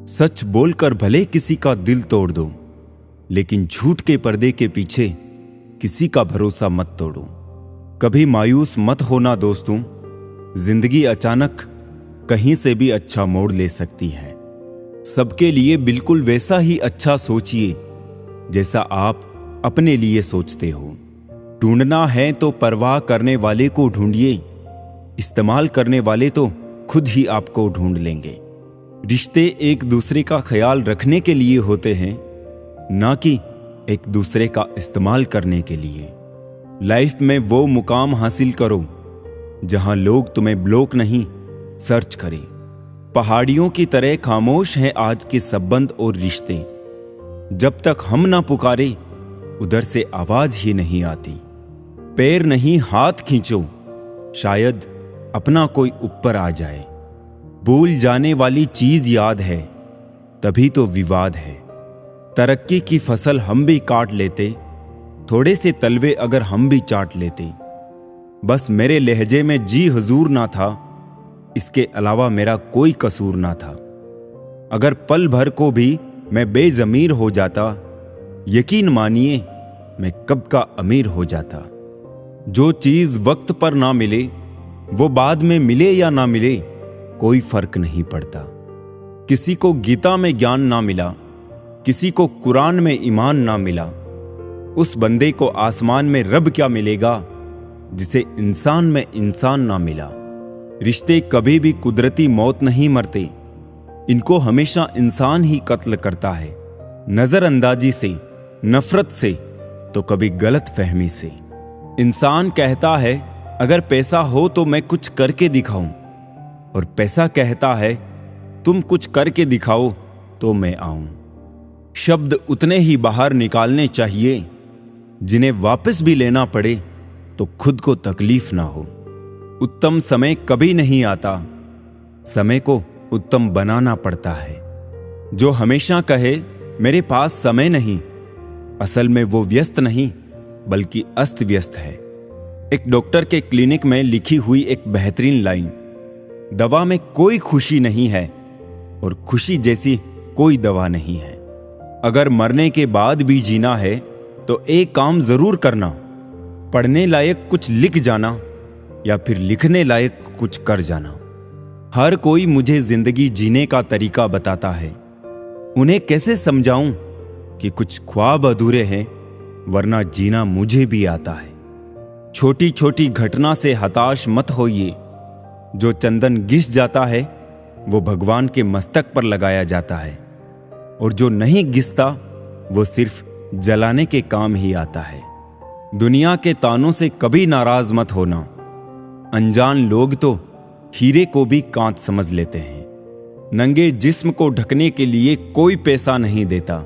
सच बोलकर भले किसी का दिल तोड़ दो, लेकिन झूठ के पर्दे के पीछे किसी का भरोसा मत तोड़ो। कभी मायूस मत होना दोस्तों, जिंदगी अचानक कहीं से भी अच्छा मोड़ ले सकती है। सबके लिए बिल्कुल वैसा ही अच्छा सोचिए जैसा आप अपने लिए सोचते हो। ढूंढना है तो परवाह करने वाले को ढूंढिए, इस्तेमाल करने वाले तो खुद ही आपको ढूंढ लेंगे। रिश्ते एक दूसरे का ख्याल रखने के लिए होते हैं, ना कि एक दूसरे का इस्तेमाल करने के लिए। लाइफ में वो मुकाम हासिल करो जहां लोग तुम्हें ब्लॉक नहीं सर्च करें। पहाड़ियों की तरह खामोश हैं आज के संबंध और रिश्ते। जब तक हम ना पुकारे उधर से आवाज ही नहीं आती। पैर नहीं हाथ खींचो, शायद अपना कोई ऊपर आ जाए। भूल जाने वाली चीज याद है, तभी तो विवाद है। तरक्की की फसल हम भी काट लेते, थोड़े से तलवे अगर हम भी चाट लेते। बस मेरे लहजे में जी हुजूर ना था, इसके अलावा मेरा कोई कसूर ना था। अगर पल भर को भी मैं बेजमीर हो जाता, यकीन मानिए मैं कब का अमीर हो जाता। जो चीज वक्त पर ना मिले वो बाद में मिले या ना मिले कोई फर्क नहीं पड़ता। किसी को गीता में ज्ञान ना मिला, किसी को कुरान में ईमान ना मिला, उस बंदे को आसमान में रब क्या मिलेगा जिसे इंसान में इंसान ना मिला। रिश्ते कभी भी कुदरती मौत नहीं मरते, इनको हमेशा इंसान ही कत्ल करता है। नजरअंदाजी से, नफरत से, तो कभी गलत फहमी से। इंसान कहता है अगर पैसा हो तो मैं कुछ करके दिखाऊं, और पैसा कहता है तुम कुछ करके दिखाओ तो मैं आऊं। शब्द उतने ही बाहर निकालने चाहिए जिन्हें वापस भी लेना पड़े तो खुद को तकलीफ ना हो। उत्तम समय कभी नहीं आता, समय को उत्तम बनाना पड़ता है। जो हमेशा कहे मेरे पास समय नहीं, असल में वो व्यस्त नहीं बल्कि अस्त व्यस्त है। एक डॉक्टर के क्लिनिक में लिखी हुई एक बेहतरीन लाइन, दवा में कोई खुशी नहीं है और खुशी जैसी कोई दवा नहीं है। अगर मरने के बाद भी जीना है तो एक काम जरूर करना, पढ़ने लायक कुछ लिख जाना या फिर लिखने लायक कुछ कर जाना। हर कोई मुझे जिंदगी जीने का तरीका बताता है, उन्हें कैसे समझाऊं कि कुछ ख्वाब अधूरे हैं वरना जीना मुझे भी आता है। छोटी छोटी घटना से हताश मत होइए, जो चंदन घिस जाता है वो भगवान के मस्तक पर लगाया जाता है, और जो नहीं घिसता वो सिर्फ जलाने के काम ही आता है। दुनिया के तानों से कभी नाराज मत होना, अनजान लोग तो हीरे को भी कांच समझ लेते हैं। नंगे जिस्म को ढकने के लिए कोई पैसा नहीं देता,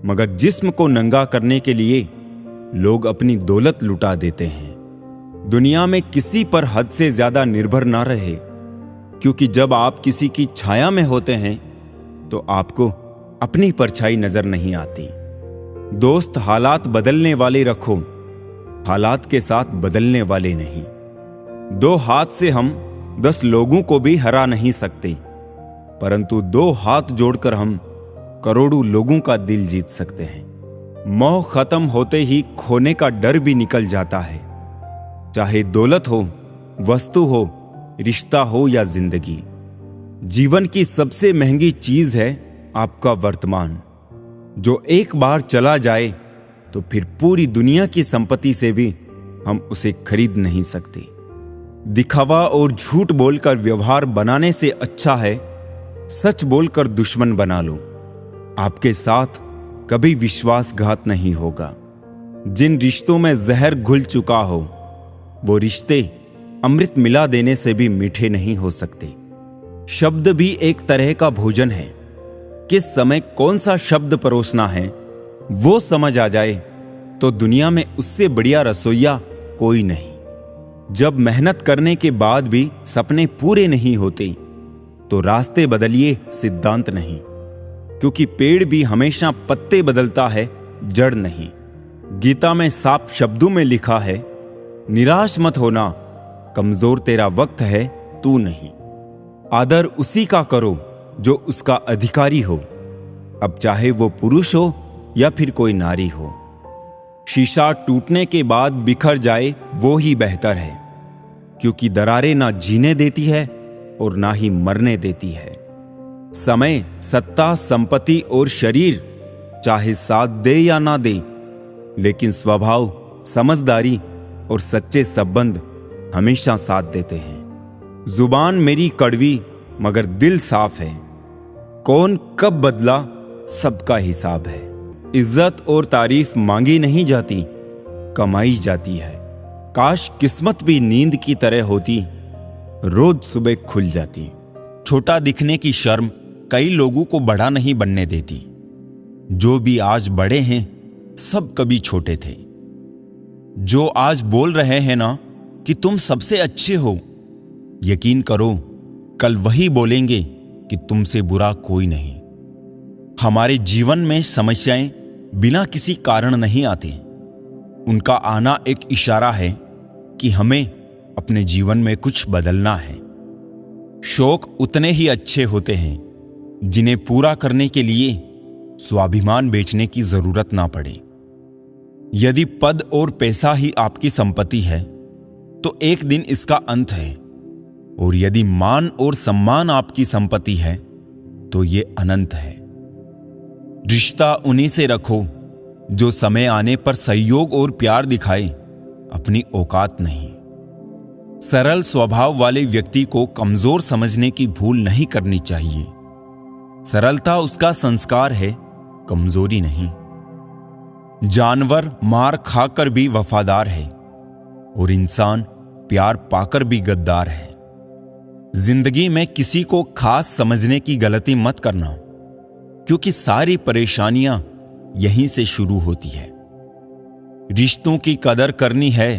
मगर जिस्म को नंगा करने के लिए लोग अपनी दौलत लुटा देते हैं। दुनिया में किसी पर हद से ज्यादा निर्भर ना रहे, क्योंकि जब आप किसी की छाया में होते हैं तो आपको अपनी परछाई नजर नहीं आती। दोस्त हालात बदलने वाले रखो, हालात के साथ बदलने वाले नहीं। 2 हाथ से हम 10 लोगों को भी हरा नहीं सकते, परंतु 2 हाथ जोड़कर हम करोड़ों लोगों का दिल जीत सकते हैं। मोह खत्म होते ही खोने का डर भी निकल जाता है। चाहे दौलत हो, वस्तु हो, रिश्ता हो या जिंदगी, जीवन की सबसे महंगी चीज है आपका वर्तमान, जो एक बार चला जाए तो फिर पूरी दुनिया की संपत्ति से भी हम उसे खरीद नहीं सकते। दिखावा और झूठ बोलकर व्यवहार बनाने से अच्छा है सच बोलकर दुश्मन बना लो। आपके साथ कभी विश्वासघात नहीं होगा। जिन रिश्तों में जहर घुल चुका हो वो रिश्ते अमृत मिला देने से भी मीठे नहीं हो सकते। शब्द भी एक तरह का भोजन है, किस समय कौन सा शब्द परोसना है वो समझ आ जाए तो दुनिया में उससे बढ़िया रसोइया कोई नहीं। जब मेहनत करने के बाद भी सपने पूरे नहीं होते तो रास्ते बदलिए, सिद्धांत नहीं, क्योंकि पेड़ भी हमेशा पत्ते बदलता है, जड़ नहीं। गीता में साफ शब्दों में लिखा है, निराश मत होना, कमजोर तेरा वक्त है तू नहीं। आदर उसी का करो जो उसका अधिकारी हो, अब चाहे वो पुरुष हो या फिर कोई नारी हो। शीशा टूटने के बाद बिखर जाए वो ही बेहतर है, क्योंकि दरारें ना जीने देती है और ना ही मरने देती है। समय, सत्ता, संपत्ति और शरीर चाहे साथ दे या ना दे, लेकिन स्वभाव, समझदारी और सच्चे संबंध हमेशा साथ देते हैं। जुबान मेरी कड़वी मगर दिल साफ है। कौन कब बदला सबका हिसाब है। इज्जत और तारीफ मांगी नहीं जाती, कमाई जाती है। काश किस्मत भी नींद की तरह होती, रोज सुबह खुल जाती। छोटा दिखने की शर्म कई लोगों को बड़ा नहीं बनने देती। जो भी आज बड़े हैं सब कभी छोटे थे। जो आज बोल रहे हैं ना कि तुम सबसे अच्छे हो, यकीन करो कल वही बोलेंगे कि तुमसे बुरा कोई नहीं। हमारे जीवन में समस्याएं बिना किसी कारण नहीं आती। उनका आना एक इशारा है कि हमें अपने जीवन में कुछ बदलना है। शौक उतने ही अच्छे होते हैं जिन्हें पूरा करने के लिए स्वाभिमान बेचने की जरूरत ना पड़े। यदि पद और पैसा ही आपकी संपत्ति है तो एक दिन इसका अंत है, और यदि मान और सम्मान आपकी संपत्ति है तो ये अनंत है। रिश्ता उन्हीं से रखो जो समय आने पर सहयोग और प्यार दिखाए, अपनी औकात नहीं। सरल स्वभाव वाले व्यक्ति को कमजोर समझने की भूल नहीं करनी चाहिए। सरलता उसका संस्कार है, कमजोरी नहीं। जानवर मार खाकर भी वफादार है और इंसान प्यार पाकर भी गद्दार है। जिंदगी में किसी को खास समझने की गलती मत करना, क्योंकि सारी परेशानियां यहीं से शुरू होती है। रिश्तों की कदर करनी है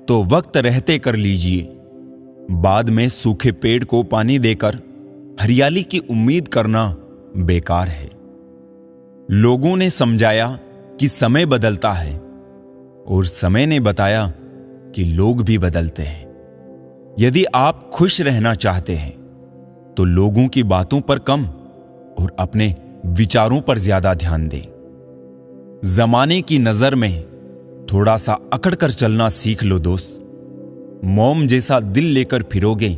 तो वक्त रहते कर लीजिए। बाद में सूखे पेड़ को पानी देकर हरियाली की उम्मीद करना बेकार है। लोगों ने समझाया कि समय बदलता है, और समय ने बताया कि लोग भी बदलते हैं। यदि आप खुश रहना चाहते हैं तो लोगों की बातों पर कम और अपने विचारों पर ज्यादा ध्यान दें। जमाने की नजर में थोड़ा सा अकड़ कर चलना सीख लो दोस्त। मोम जैसा दिल लेकर फिरोगे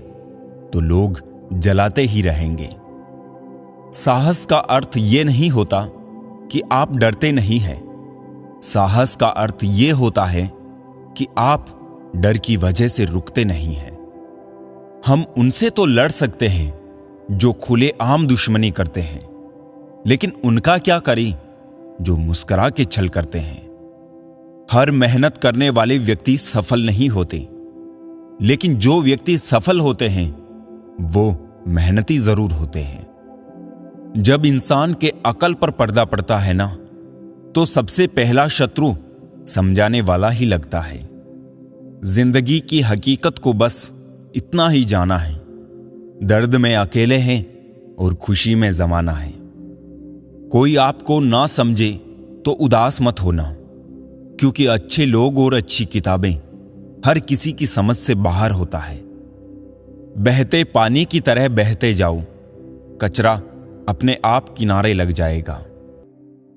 तो लोग जलाते ही रहेंगे। साहस का अर्थ यह नहीं होता कि आप डरते नहीं हैं। साहस का अर्थ यह होता है कि आप डर की वजह से रुकते नहीं हैं। हम उनसे तो लड़ सकते हैं जो खुलेआम दुश्मनी करते हैं, लेकिन उनका क्या करें जो मुस्कुरा के छल करते हैं। हर मेहनत करने वाले व्यक्ति सफल नहीं होते, लेकिन जो व्यक्ति सफल होते हैं वो मेहनती जरूर होते हैं। जब इंसान के अकल पर पर्दा पड़ता है ना, तो सबसे पहला शत्रु समझाने वाला ही लगता है। जिंदगी की हकीकत को बस इतना ही जाना है, दर्द में अकेले हैं और खुशी में जमाना है। कोई आपको ना समझे तो उदास मत होना, क्योंकि अच्छे लोग और अच्छी किताबें हर किसी की समझ से बाहर होता है। बहते पानी की तरह बहते जाओ, कचरा अपने आप किनारे लग जाएगा।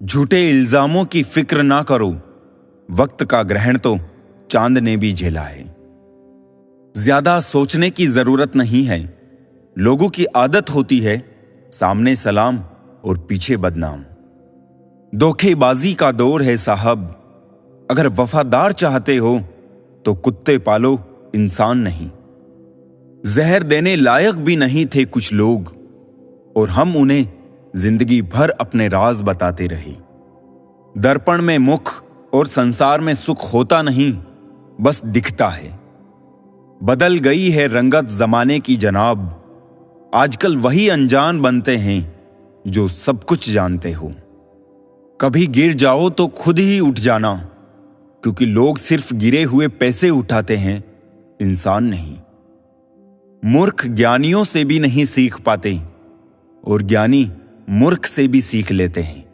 झूठे इल्जामों की फिक्र ना करो, वक्त का ग्रहण तो चांद ने भी झेला है। ज्यादा सोचने की जरूरत नहीं है। लोगों की आदत होती है सामने सलाम और पीछे बदनाम। धोखेबाजी का दौर है साहब। अगर वफादार चाहते हो तो कुत्ते पालो, इंसान नहीं। जहर देने लायक भी नहीं थे कुछ लोग, और हम उन्हें जिंदगी भर अपने राज बताते रहे। दर्पण में मुख और संसार में सुख होता नहीं, बस दिखता है। बदल गई है रंगत जमाने की जनाब। आजकल वही अनजान बनते हैं जो सब कुछ जानते हो। कभी गिर जाओ तो खुद ही उठ जाना, क्योंकि लोग सिर्फ गिरे हुए पैसे उठाते हैं, इंसान नहीं। मूर्ख ज्ञानियों से भी नहीं सीख पाते, और ज्ञानी मूर्ख से भी सीख लेते हैं।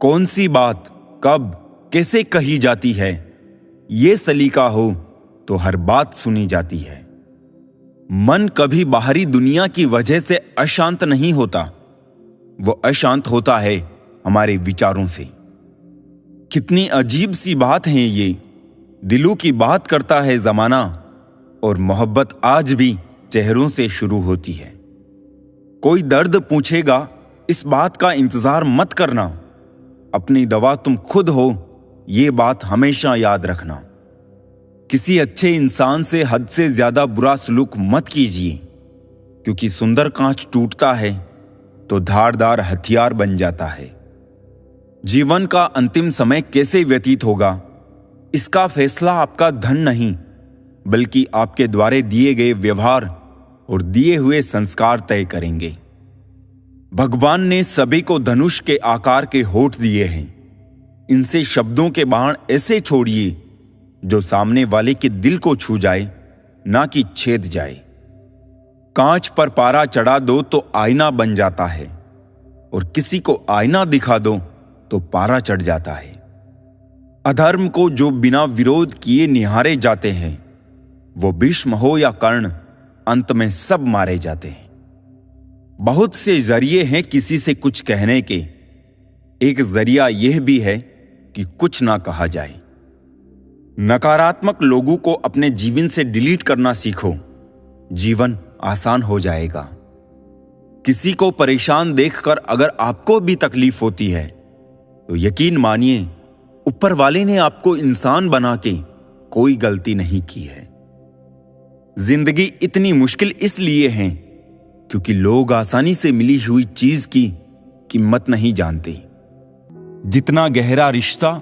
कौन सी बात कब कैसे कही जाती है, ये सलीका हो तो हर बात सुनी जाती है। मन कभी बाहरी दुनिया की वजह से अशांत नहीं होता, वो अशांत होता है हमारे विचारों से। कितनी अजीब सी बात है ये, दिलों की बात करता है जमाना और मोहब्बत आज भी चेहरों से शुरू होती है। कोई दर्द पूछेगा, इस बात का इंतजार मत करना, अपनी दवा तुम खुद हो, ये बात हमेशा याद रखना। किसी अच्छे इंसान से हद से ज्यादा बुरा सलूक मत कीजिए, क्योंकि सुंदर कांच टूटता है तो धारदार हथियार बन जाता है। जीवन का अंतिम समय कैसे व्यतीत होगा, इसका फैसला आपका धन नहीं, बल्कि आपके द्वारा दिए गए व्यवहार और दिए हुए संस्कार तय करेंगे। भगवान ने सभी को धनुष के आकार के होठ दिए हैं। इनसे शब्दों के बाण ऐसे छोड़िए जो सामने वाले के दिल को छू जाए, ना कि छेद जाए। कांच पर पारा चढ़ा दो तो आईना बन जाता है, और किसी को आईना दिखा दो तो पारा चढ़ जाता है। अधर्म को जो बिना विरोध किए निहारे जाते हैं, वो भीष्म हो या कर्ण, अंत में सब मारे जाते हैं। बहुत से जरिए हैं किसी से कुछ कहने के, एक जरिया यह भी है कि कुछ ना कहा जाए। नकारात्मक लोगों को अपने जीवन से डिलीट करना सीखो, जीवन आसान हो जाएगा। किसी को परेशान देखकर अगर आपको भी तकलीफ होती है तो यकीन मानिए, ऊपर वाले ने आपको इंसान बना के कोई गलती नहीं की है। जिंदगी इतनी मुश्किल इसलिए है क्योंकि लोग आसानी से मिली हुई चीज की कीमत नहीं जानते। जितना गहरा रिश्ता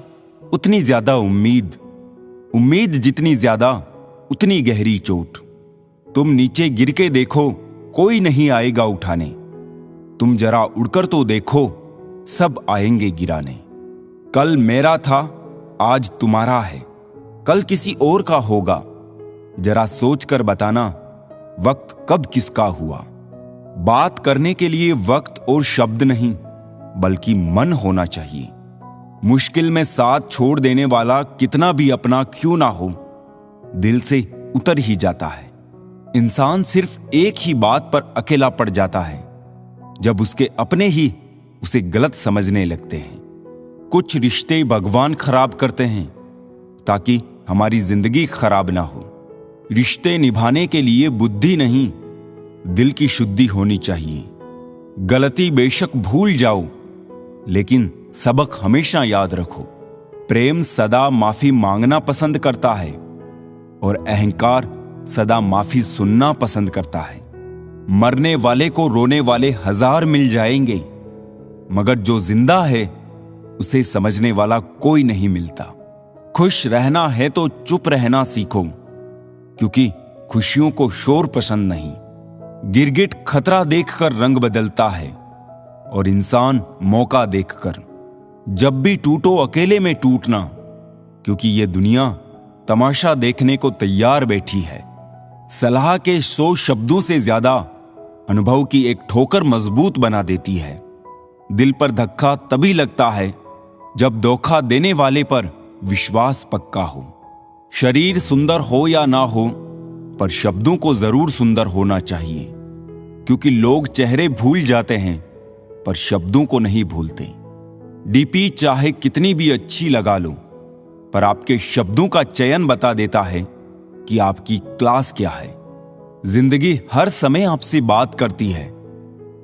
उतनी ज्यादा उम्मीद, उम्मीद जितनी ज्यादा उतनी गहरी चोट। तुम नीचे गिर के देखो, कोई नहीं आएगा उठाने। तुम जरा उड़कर तो देखो, सब आएंगे गिराने। कल मेरा था, आज तुम्हारा है, कल किसी और का होगा। जरा सोच कर बताना, वक्त कब किसका हुआ। बात करने के लिए वक्त और शब्द नहीं, बल्कि मन होना चाहिए। मुश्किल में साथ छोड़ देने वाला कितना भी अपना क्यों ना हो, दिल से उतर ही जाता है। इंसान सिर्फ एक ही बात पर अकेला पड़ जाता है, जब उसके अपने ही उसे गलत समझने लगते हैं। कुछ रिश्ते भगवान खराब करते हैं ताकि हमारी जिंदगी खराब ना हो। रिश्ते निभाने के लिए बुद्धि नहीं, दिल की शुद्धि होनी चाहिए। गलती बेशक भूल जाओ, लेकिन सबक हमेशा याद रखो। प्रेम सदा माफी मांगना पसंद करता है और अहंकार सदा माफी सुनना पसंद करता है। मरने वाले को रोने वाले 1000 मिल जाएंगे, मगर जो जिंदा है उसे समझने वाला कोई नहीं मिलता। खुश रहना है तो चुप रहना सीखो, क्योंकि खुशियों को शोर पसंद नहीं। गिरगिट खतरा देखकर रंग बदलता है और इंसान मौका देखकर। जब भी टूटो अकेले में टूटना, क्योंकि यह दुनिया तमाशा देखने को तैयार बैठी है। सलाह के 100 शब्दों से ज्यादा अनुभव की एक ठोकर मजबूत बना देती है। दिल पर धक्का तभी लगता है जब धोखा देने वाले पर विश्वास पक्का हो। शरीर सुंदर हो या ना हो, पर शब्दों को जरूर सुंदर होना चाहिए, क्योंकि लोग चेहरे भूल जाते हैं पर शब्दों को नहीं भूलते। डीपी चाहे कितनी भी अच्छी लगा लो, पर आपके शब्दों का चयन बता देता है कि आपकी क्लास क्या है। जिंदगी हर समय आपसे बात करती है,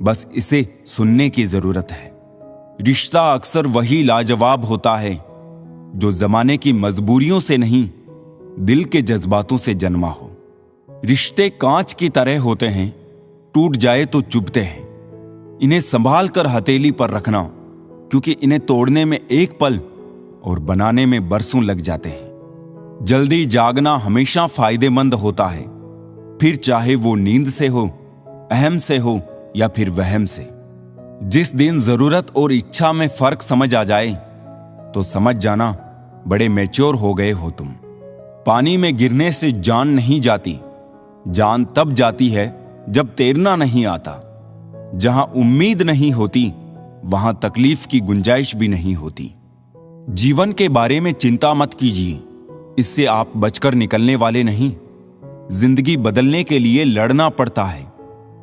बस इसे सुनने की जरूरत है। रिश्ता अक्सर वही लाजवाब होता है जो जमाने की मजबूरियों से नहीं, दिल के जज्बातों से जन्मा हो। रिश्ते कांच की तरह होते हैं, टूट जाए तो चुभते हैं। इन्हें संभाल कर हथेली पर रखना, क्योंकि इन्हें तोड़ने में एक पल और बनाने में बरसों लग जाते हैं। जल्दी जागना हमेशा फायदेमंद होता है, फिर चाहे वो नींद से हो, अहम से हो या फिर वहम से। जिस दिन जरूरत और इच्छा में फर्क समझ आ जाए तो समझ जाना बड़े मैच्योर हो गए हो तुम। पानी में गिरने से जान नहीं जाती, जान तब जाती है जब तैरना नहीं आता। जहां उम्मीद नहीं होती वहां तकलीफ की गुंजाइश भी नहीं होती। जीवन के बारे में चिंता मत कीजिए, इससे आप बचकर निकलने वाले नहीं। जिंदगी बदलने के लिए लड़ना पड़ता है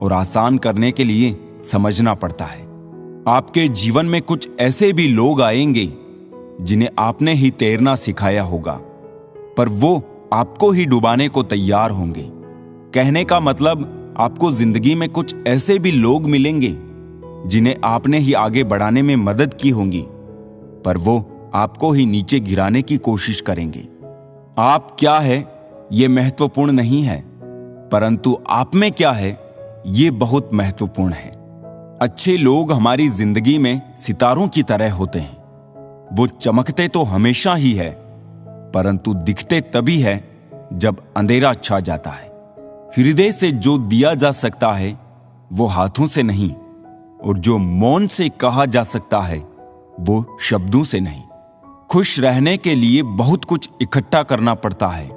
और आसान करने के लिए समझना पड़ता है। आपके जीवन में कुछ ऐसे भी लोग आएंगे जिन्हें आपने ही तैरना सिखाया होगा, पर वो आपको ही डुबाने को तैयार होंगे। कहने का मतलब, आपको जिंदगी में कुछ ऐसे भी लोग मिलेंगे जिन्हें आपने ही आगे बढ़ाने में मदद की होगी, पर वो आपको ही नीचे गिराने की कोशिश करेंगे। आप क्या है ये महत्वपूर्ण नहीं है, परंतु आप में क्या है ये बहुत महत्वपूर्ण है। अच्छे लोग हमारी जिंदगी में सितारों की तरह होते हैं। वो चमकते तो हमेशा ही है, परंतु दिखते तभी है जब अंधेरा छा जाता है। हृदय से जो दिया जा सकता है वो हाथों से नहीं, और जो मौन से कहा जा सकता है वो शब्दों से नहीं। खुश रहने के लिए बहुत कुछ इकट्ठा करना पड़ता है,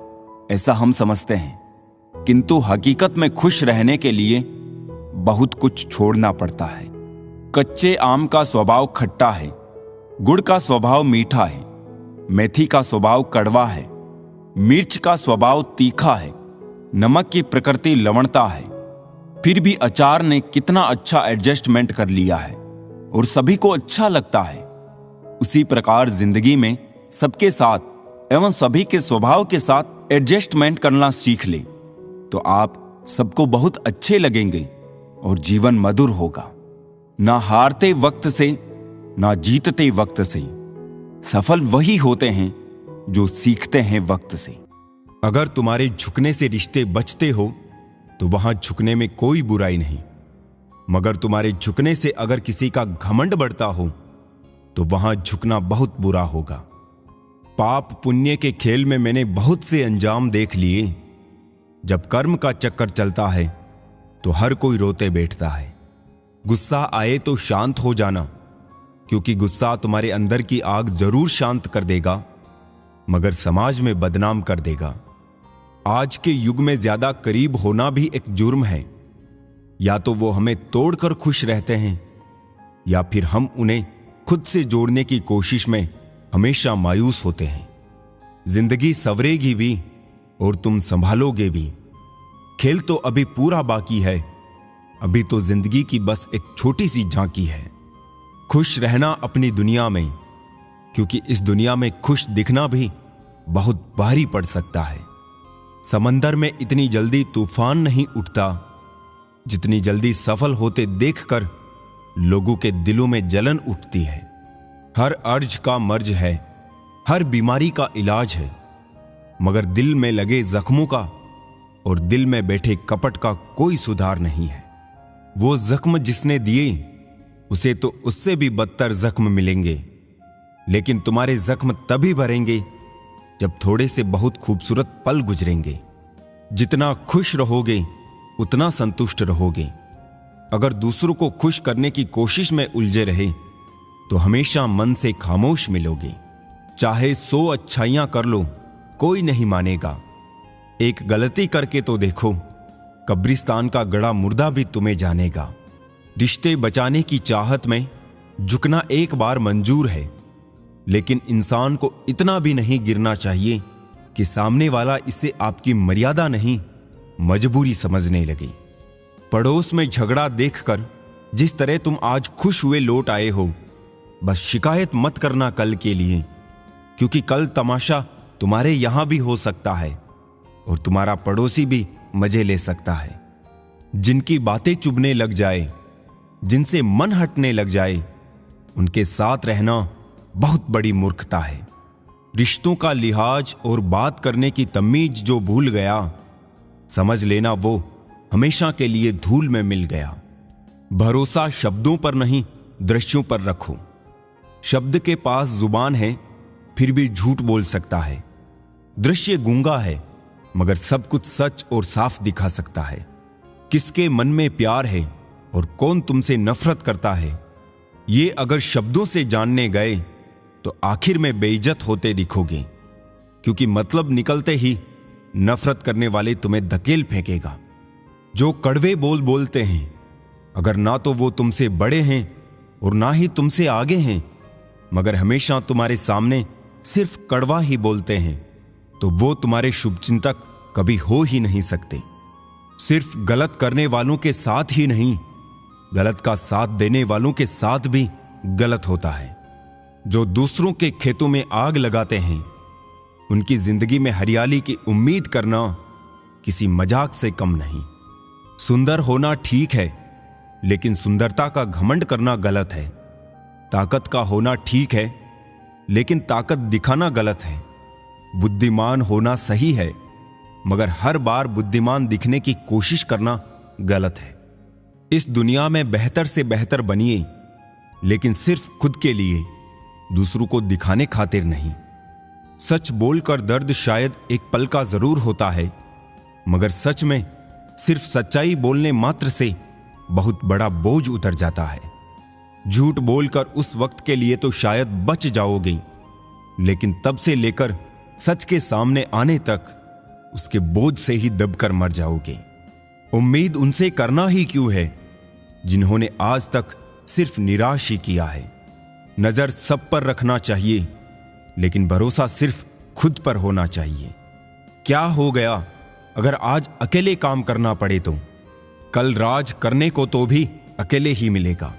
ऐसा हम समझते हैं, किंतु हकीकत में खुश रहने के लिए बहुत कुछ छोड़ना पड़ता है। कच्चे आम का स्वभाव खट्टा है, गुड़ का स्वभाव मीठा है, मेथी का स्वभाव कड़वा है, मिर्च का स्वभाव तीखा है, नमक की प्रकृति लवणता है। फिर भी अचार ने कितना अच्छा एडजस्टमेंट कर लिया है और सभी को अच्छा लगता है। उसी प्रकार जिंदगी में सबके साथ एवं सभी के स्वभाव के साथ एडजस्टमेंट करना सीख ले तो आप सबको बहुत अच्छे लगेंगे और जीवन मधुर होगा। ना हारते वक्त से ना जीतते वक्त से सफल वही होते हैं जो सीखते हैं वक्त से। अगर तुम्हारे झुकने से रिश्ते बचते हो तो वहां झुकने में कोई बुराई नहीं, मगर तुम्हारे झुकने से अगर किसी का घमंड बढ़ता हो तो वहां झुकना बहुत बुरा होगा। पाप पुण्य के खेल में मैंने बहुत से अंजाम देख लिए। जब कर्म का चक्कर चलता है तो हर कोई रोते बैठता है। गुस्सा आए तो शांत हो जाना, क्योंकि गुस्सा तुम्हारे अंदर की आग जरूर शांत कर देगा, मगर समाज में बदनाम कर देगा। आज के युग में ज्यादा करीब होना भी एक जुर्म है। या तो वो हमें तोड़कर खुश रहते हैं, या फिर हम उन्हें खुद से जोड़ने की कोशिश में हमेशा मायूस होते हैं। जिंदगी संवरेगी भी और तुम संभालोगे भी। खेल तो अभी पूरा बाकी है, अभी तो जिंदगी की बस एक छोटी सी झांकी है। खुश रहना अपनी दुनिया में, क्योंकि इस दुनिया में खुश दिखना भी बहुत भारी पड़ सकता है। समंदर में इतनी जल्दी तूफान नहीं उठता जितनी जल्दी सफल होते देखकर लोगों के दिलों में जलन उठती है। हर अर्ज का मर्ज है, हर बीमारी का इलाज है, मगर दिल में लगे जख्मों का और दिल में बैठे कपट का कोई सुधार नहीं है। वो जख्म जिसने दिए उसे तो उससे भी बदतर जख्म मिलेंगे, लेकिन तुम्हारे जख्म तभी भरेंगे जब थोड़े से बहुत खूबसूरत पल गुजरेंगे। जितना खुश रहोगे उतना संतुष्ट रहोगे। अगर दूसरों को खुश करने की कोशिश में उलझे रहे तो हमेशा मन से खामोश मिलोगे। चाहे 100 अच्छाइयां कर लो, कोई नहीं मानेगा। एक गलती करके तो देखो, कब्रिस्तान का गड़ा मुर्दा भी तुम्हें जानेगा। रिश्ते बचाने की चाहत में झुकना एक बार मंजूर है, लेकिन इंसान को इतना भी नहीं गिरना चाहिए कि सामने वाला इसे आपकी मर्यादा नहीं, मजबूरी समझने लगे। पड़ोस में झगड़ा देखकर जिस तरह तुम आज खुश हुए लौट आए हो, बस शिकायत मत करना कल के लिए, क्योंकि कल तमाशा तुम्हारे यहां भी हो सकता है और तुम्हारा पड़ोसी भी मजे ले सकता है। जिनकी बातें चुभने लग जाए, जिनसे मन हटने लग जाए, उनके साथ रहना बहुत बड़ी मूर्खता है। रिश्तों का लिहाज और बात करने की तमीज जो भूल गया, समझ लेना वो हमेशा के लिए धूल में मिल गया। भरोसा शब्दों पर नहीं, दृश्यों पर रखो। शब्द के पास जुबान है, फिर भी झूठ बोल सकता है। दृश्य गूंगा है, मगर सब कुछ सच और साफ दिखा सकता है। किसके मन में प्यार है और कौन तुमसे नफरत करता है, ये अगर शब्दों से जानने गए तो आखिर में बेइज्जत होते दिखोगे, क्योंकि मतलब निकलते ही नफरत करने वाले तुम्हें धकेल फेंकेगा। जो कड़वे बोल बोलते हैं, अगर ना तो वो तुमसे बड़े हैं और ना ही तुमसे आगे हैं, मगर हमेशा तुम्हारे सामने सिर्फ कड़वा ही बोलते हैं, तो वो तुम्हारे शुभचिंतक कभी हो ही नहीं सकते। सिर्फ गलत करने वालों के साथ ही नहीं, गलत का साथ देने वालों के साथ भी गलत होता है। जो दूसरों के खेतों में आग लगाते हैं, उनकी जिंदगी में हरियाली की उम्मीद करना किसी मजाक से कम नहीं। सुंदर होना ठीक है, लेकिन सुंदरता का घमंड करना गलत है। ताकत का होना ठीक है, लेकिन ताकत दिखाना गलत है। बुद्धिमान होना सही है, मगर हर बार बुद्धिमान दिखने की कोशिश करना गलत है। इस दुनिया में बेहतर से बेहतर बनिए, लेकिन सिर्फ खुद के लिए, दूसरों को दिखाने खातिर नहीं। सच बोलकर दर्द शायद एक पल का जरूर होता है, मगर सच में सिर्फ सच्चाई बोलने मात्र से बहुत बड़ा बोझ उतर जाता है। झूठ बोलकर उस वक्त के लिए तो शायद बच जाओगे, लेकिन तब से लेकर सच के सामने आने तक उसके बोझ से ही दबकर मर जाओगे। उम्मीद उनसे करना ही क्यों है जिन्होंने आज तक सिर्फ निराश ही किया है। नजर सब पर रखना चाहिए, लेकिन भरोसा सिर्फ खुद पर होना चाहिए। क्या हो गया अगर आज अकेले काम करना पड़े तो? कल राज करने को तो भी अकेले ही मिलेगा।